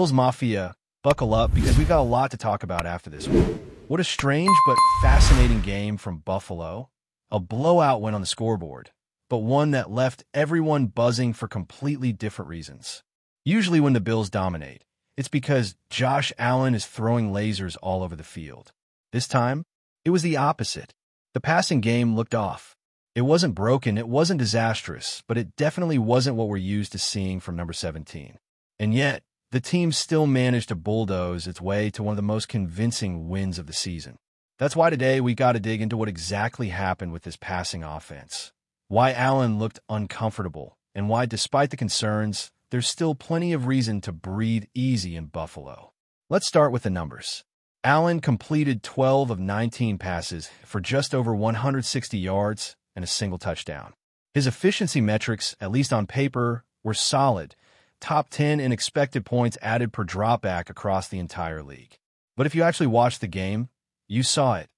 Bills Mafia, buckle up because we've got a lot to talk about after this one. What a strange but fascinating game from Buffalo. A blowout win on the scoreboard, but one that left everyone buzzing for completely different reasons. Usually when the Bills dominate, it's because Josh Allen is throwing lasers all over the field. This time, it was the opposite. The passing game looked off. It wasn't broken, it wasn't disastrous, but it definitely wasn't what we're used to seeing from number 17. And yet, the team still managed to bulldoze its way to one of the most convincing wins of the season. That's why today we got to dig into what exactly happened with this passing offense, why Allen looked uncomfortable, and why, despite the concerns, there's still plenty of reason to breathe easy in Buffalo. Let's start with the numbers. Allen completed 12 of 19 passes for just over 160 yards and a single touchdown. His efficiency metrics, at least on paper, were solid, top 10 in expected points added per dropback across the entire league. But if you actually watched the game, you saw it.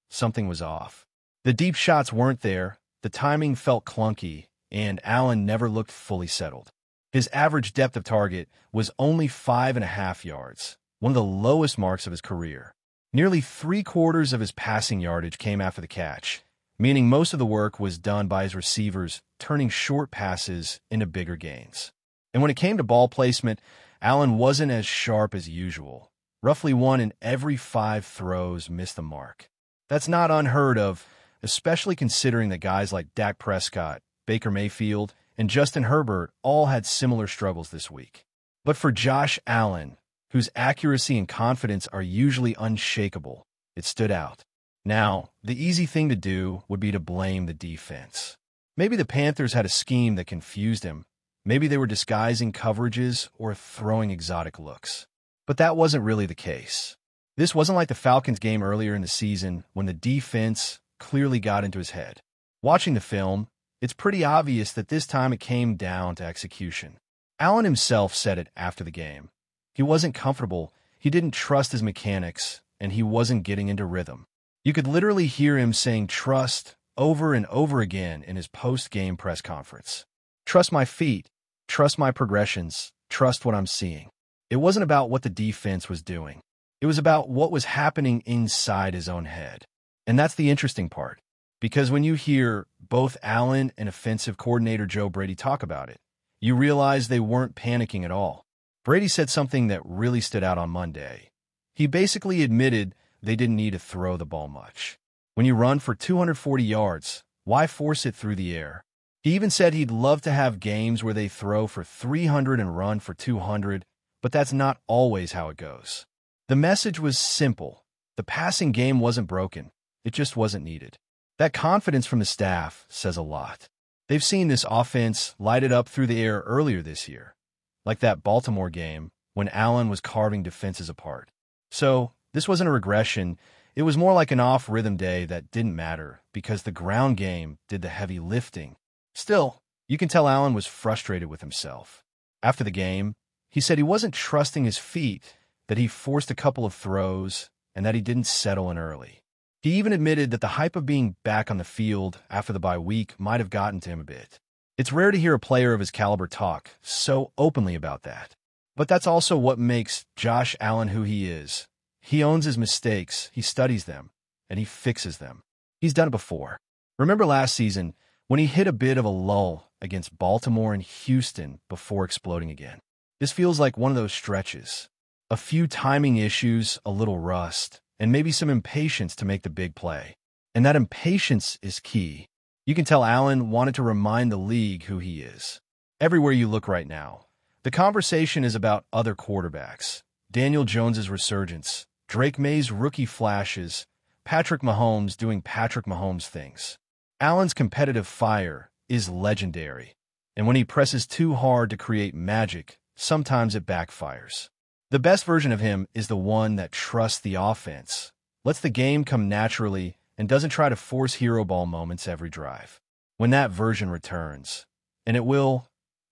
Something was off. The deep shots weren't there, the timing felt clunky, and Allen never looked fully settled. His average depth of target was only 5.5 yards, one of the lowest marks of his career. Nearly 3/4 of his passing yardage came after the catch, meaning most of the work was done by his receivers turning short passes into bigger gains. And when it came to ball placement, Allen wasn't as sharp as usual. Roughly 1 in every 5 throws missed the mark. That's not unheard of, especially considering that guys like Dak Prescott, Baker Mayfield, and Justin Herbert all had similar struggles this week. But for Josh Allen, whose accuracy and confidence are usually unshakable, it stood out. Now, the easy thing to do would be to blame the defense. Maybe the Panthers had a scheme that confused him. Maybe they were disguising coverages or throwing exotic looks. But that wasn't really the case. This wasn't like the Falcons game earlier in the season when the defense clearly got into his head. Watching the film, it's pretty obvious that this time it came down to execution. Allen himself said it after the game. He wasn't comfortable, he didn't trust his mechanics, and he wasn't getting into rhythm. You could literally hear him saying trust over and over again in his post-game press conference. Trust my feet, trust my progressions, trust what I'm seeing. It wasn't about what the defense was doing. It was about what was happening inside his own head. And that's the interesting part, because when you hear both Allen and offensive coordinator Joe Brady talk about it, you realize they weren't panicking at all. Brady said something that really stood out on Monday. He basically admitted they didn't need to throw the ball much. When you run for 240 yards, why force it through the air? He even said he'd love to have games where they throw for 300 and run for 200, but that's not always how it goes. The message was simple. The passing game wasn't broken. It just wasn't needed. That confidence from the staff says a lot. They've seen this offense light it up through the air earlier this year, like that Baltimore game when Allen was carving defenses apart. So this wasn't a regression. It was more like an off-rhythm day that didn't matter because the ground game did the heavy lifting. Still, you can tell Allen was frustrated with himself. After the game, he said he wasn't trusting his feet, that he forced a couple of throws, and that he didn't settle in early. He even admitted that the hype of being back on the field after the bye week might have gotten to him a bit. It's rare to hear a player of his caliber talk so openly about that. But that's also what makes Josh Allen who he is. He owns his mistakes, he studies them, and he fixes them. He's done it before. Remember last season when he hit a bit of a lull against Baltimore and Houston before exploding again? This feels like one of those stretches. A few timing issues, a little rust, and maybe some impatience to make the big play. And that impatience is key. You can tell Allen wanted to remind the league who he is. Everywhere you look right now, the conversation is about other quarterbacks. Daniel Jones's resurgence, Drake May's rookie flashes, Patrick Mahomes doing Patrick Mahomes things. Allen's competitive fire is legendary, and when he presses too hard to create magic, sometimes it backfires. The best version of him is the one that trusts the offense, lets the game come naturally, and doesn't try to force hero ball moments every drive. When that version returns, and it will,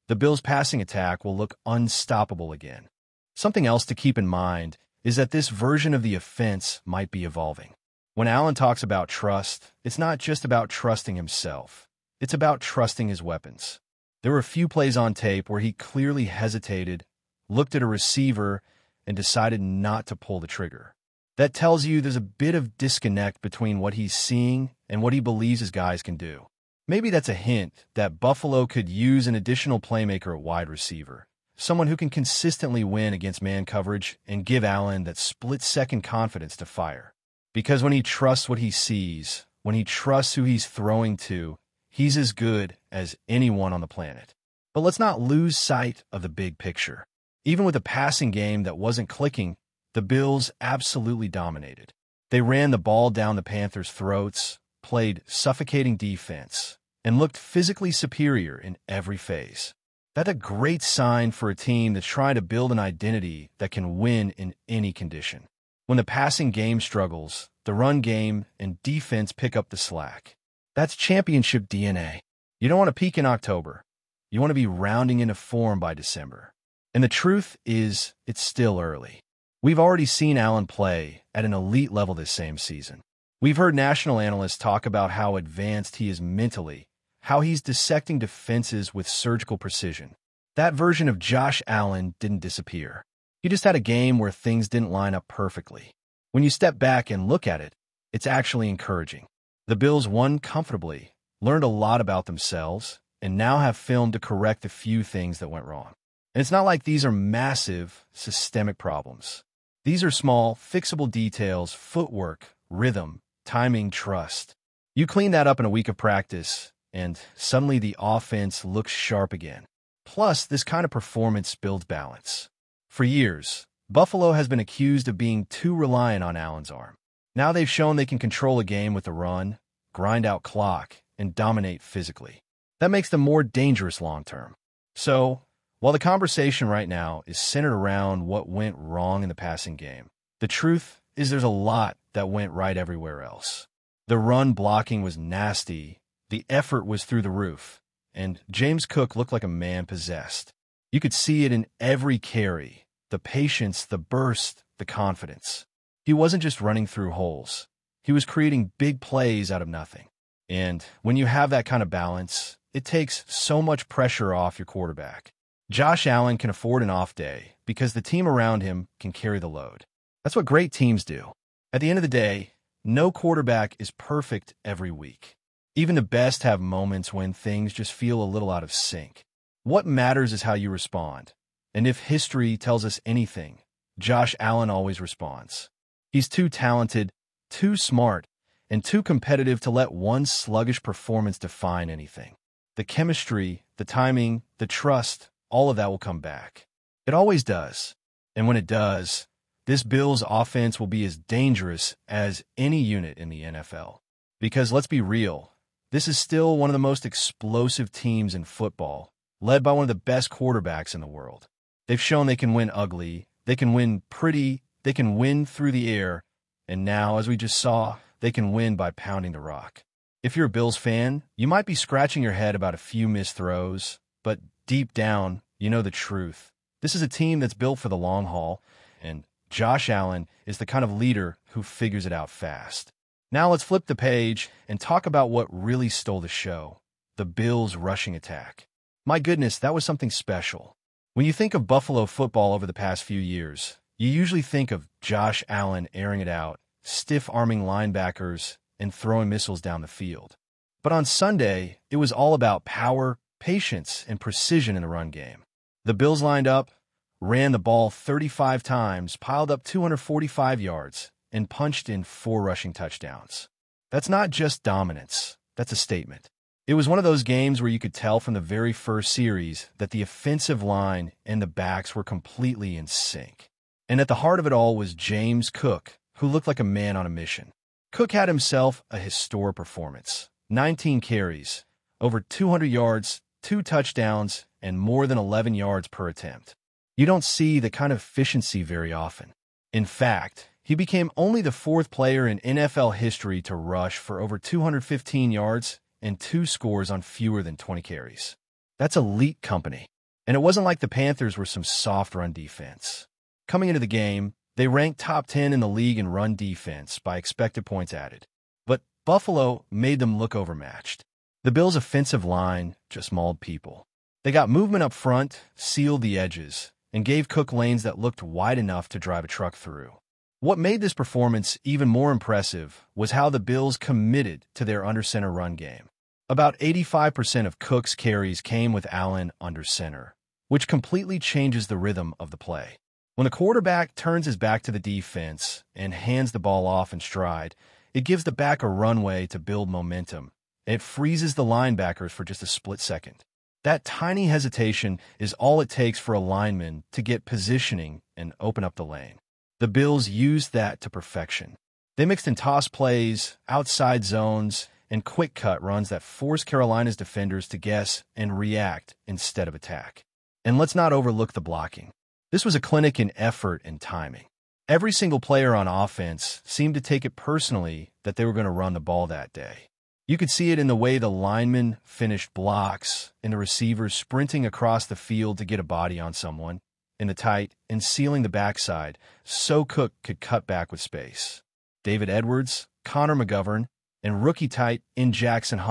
the Bills' passing attack will look unstoppable again. Something else to keep in mind is that this version of the offense might be evolving. When Allen talks about trust, it's not just about trusting himself. It's about trusting his weapons. There were a few plays on tape where he clearly hesitated looked at a receiver, and decided not to pull the trigger. That tells you there's a bit of disconnect between what he's seeing and what he believes his guys can do. Maybe that's a hint that Buffalo could use an additional playmaker at wide receiver, someone who can consistently win against man coverage and give Allen that split-second confidence to fire. Because when he trusts what he sees, when he trusts who he's throwing to, he's as good as anyone on the planet. But let's not lose sight of the big picture. Even with a passing game that wasn't clicking, the Bills absolutely dominated. They ran the ball down the Panthers' throats, played suffocating defense, and looked physically superior in every phase. That's a great sign for a team that's trying to build an identity that can win in any condition. When the passing game struggles, the run game and defense pick up the slack. That's championship DNA. You don't want to peak in October. You want to be rounding into form by December. And the truth is, it's still early. We've already seen Allen play at an elite level this same season. We've heard national analysts talk about how advanced he is mentally, how he's dissecting defenses with surgical precision. That version of Josh Allen didn't disappear. He just had a game where things didn't line up perfectly. When you step back and look at it, it's actually encouraging. The Bills won comfortably, learned a lot about themselves, and now have film to correct the few things that went wrong. And it's not like these are massive, systemic problems. These are small, fixable details, footwork, rhythm, timing, trust. You clean that up in a week of practice, and suddenly the offense looks sharp again. Plus, this kind of performance builds balance. For years, Buffalo has been accused of being too reliant on Allen's arm. Now they've shown they can control a game with the run, grind out clock, and dominate physically. That makes them more dangerous long-term. So, while the conversation right now is centered around what went wrong in the passing game, the truth is there's a lot that went right everywhere else. The run blocking was nasty, the effort was through the roof, and James Cook looked like a man possessed. You could see it in every carry, the patience, the burst, the confidence. He wasn't just running through holes. He was creating big plays out of nothing. And when you have that kind of balance, it takes so much pressure off your quarterback. Josh Allen can afford an off day because the team around him can carry the load. That's what great teams do. At the end of the day, no quarterback is perfect every week. Even the best have moments when things just feel a little out of sync. What matters is how you respond. And if history tells us anything, Josh Allen always responds. He's too talented, too smart, and too competitive to let one sluggish performance define anything. The chemistry, the timing, the trust, all of that will come back. It always does. And when it does, this Bills offense will be as dangerous as any unit in the NFL. Because let's be real, this is still one of the most explosive teams in football, led by one of the best quarterbacks in the world. They've shown they can win ugly, they can win pretty, they can win through the air, and now, as we just saw, they can win by pounding the rock. If you're a Bills fan, you might be scratching your head about a few missed throws, but deep down, you know the truth. This is a team that's built for the long haul, and Josh Allen is the kind of leader who figures it out fast. Now let's flip the page and talk about what really stole the show, the Bills' rushing attack. My goodness, that was something special. When you think of Buffalo football over the past few years, you usually think of Josh Allen airing it out, stiff-arming linebackers, and throwing missiles down the field. But on Sunday, it was all about power, patience, and precision in the run game. The Bills lined up, ran the ball 35 times, piled up 245 yards, and punched in 4 rushing touchdowns. That's not just dominance, that's a statement. It was one of those games where you could tell from the very first series that the offensive line and the backs were completely in sync. And at the heart of it all was James Cook, who looked like a man on a mission. Cook had himself a historic performance. 19 carries, over 200 yards, 2 touchdowns, and more than 11 yards per attempt. You don't see the kind of efficiency very often. In fact, he became only the 4th player in NFL history to rush for over 215 yards and 2 scores on fewer than 20 carries. That's elite company. And it wasn't like the Panthers were some soft run defense. Coming into the game, they ranked top 10 in the league in run defense by expected points added. But Buffalo made them look overmatched. The Bills' offensive line just mauled people. They got movement up front, sealed the edges, and gave Cook lanes that looked wide enough to drive a truck through. What made this performance even more impressive was how the Bills committed to their under-center run game. About 85% of Cook's carries came with Allen under center, which completely changes the rhythm of the play. When the quarterback turns his back to the defense and hands the ball off in stride, it gives the back a runway to build momentum. It freezes the linebackers for just a split second. That tiny hesitation is all it takes for a lineman to get positioning and open up the lane. The Bills used that to perfection. They mixed in toss plays, outside zones, and quick cut runs that forced Carolina's defenders to guess and react instead of attack. And let's not overlook the blocking. This was a clinic in effort and timing. Every single player on offense seemed to take it personally that they were going to run the ball that day. You could see it in the way the linemen finished blocks and the receivers sprinting across the field to get a body on someone in the tight and sealing the backside so Cook could cut back with space. David Edwards, Connor McGovern, and rookie tight end Jackson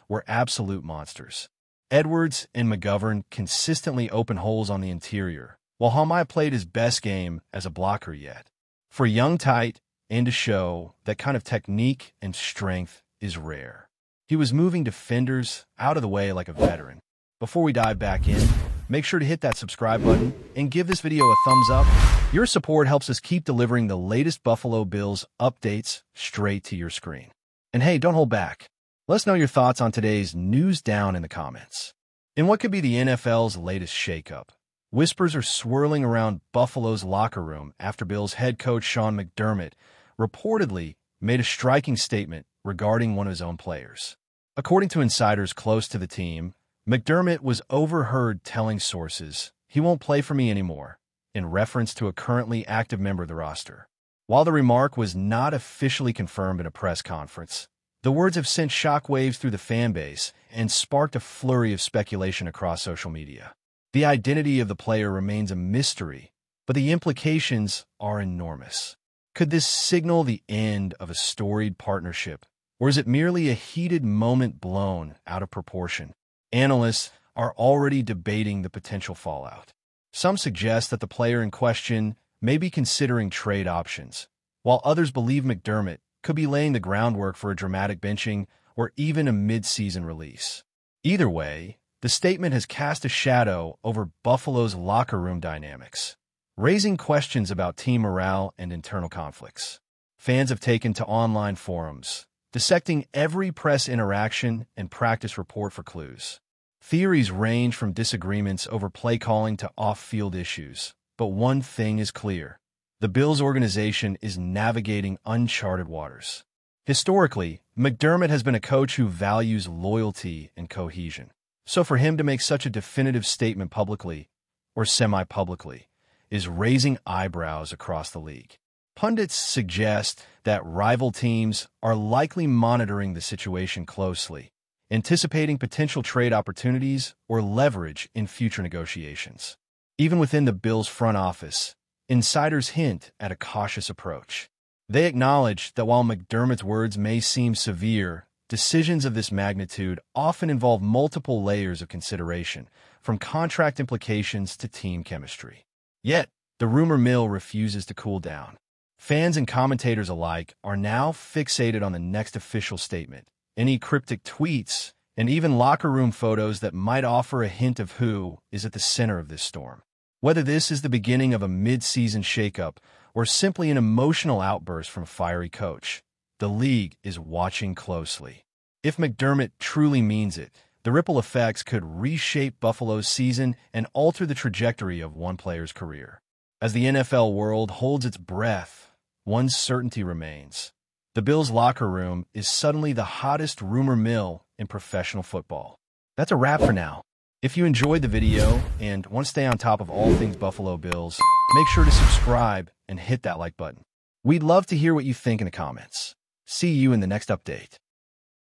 were absolute monsters. Edwards and McGovern consistently opened holes on the interior, while Hamai played his best game as a blocker yet. For a young tight end to show that kind of technique and strength is rare. He was moving defenders out of the way like a veteran. Before we dive back in, make sure to hit that subscribe button and give this video a thumbs up. Your support helps us keep delivering the latest Buffalo Bills updates straight to your screen. And hey, don't hold back. Let us know your thoughts on today's news down in the comments. In what could be the NFL's latest shakeup, whispers are swirling around Buffalo's locker room after Bills head coach Sean McDermott reportedly made a striking statement regarding one of his own players. According to insiders close to the team, McDermott was overheard telling sources, "He won't play for me anymore," in reference to a currently active member of the roster. While the remark was not officially confirmed in a press conference, the words have sent shockwaves through the fan base and sparked a flurry of speculation across social media. The identity of the player remains a mystery, but the implications are enormous. Could this signal the end of a storied partnership, or is it merely a heated moment blown out of proportion? Analysts are already debating the potential fallout. Some suggest that the player in question may be considering trade options, while others believe McDermott could be laying the groundwork for a dramatic benching or even a mid-season release. Either way, the statement has cast a shadow over Buffalo's locker room dynamics, raising questions about team morale and internal conflicts. Fans have taken to online forums, dissecting every press interaction and practice report for clues. Theories range from disagreements over play calling to off-field issues, but one thing is clear. The Bills organization is navigating uncharted waters. Historically, McDermott has been a coach who values loyalty and cohesion. So for him to make such a definitive statement publicly, or semi-publicly, is raising eyebrows across the league. Pundits suggest that rival teams are likely monitoring the situation closely, anticipating potential trade opportunities or leverage in future negotiations. Even within the Bills' front office, insiders hint at a cautious approach. They acknowledge that while McDermott's words may seem severe, decisions of this magnitude often involve multiple layers of consideration, from contract implications to team chemistry. Yet, the rumor mill refuses to cool down. Fans and commentators alike are now fixated on the next official statement, any cryptic tweets, and even locker room photos that might offer a hint of who is at the center of this storm. Whether this is the beginning of a mid-season shakeup or simply an emotional outburst from a fiery coach, the league is watching closely. If McDermott truly means it, the ripple effects could reshape Buffalo's season and alter the trajectory of one player's career. As the NFL world holds its breath, one certainty remains. The Bills' locker room is suddenly the hottest rumor mill in professional football. That's a wrap for now. If you enjoyed the video and want to stay on top of all things Buffalo Bills, make sure to subscribe and hit that like button. We'd love to hear what you think in the comments. See you in the next update.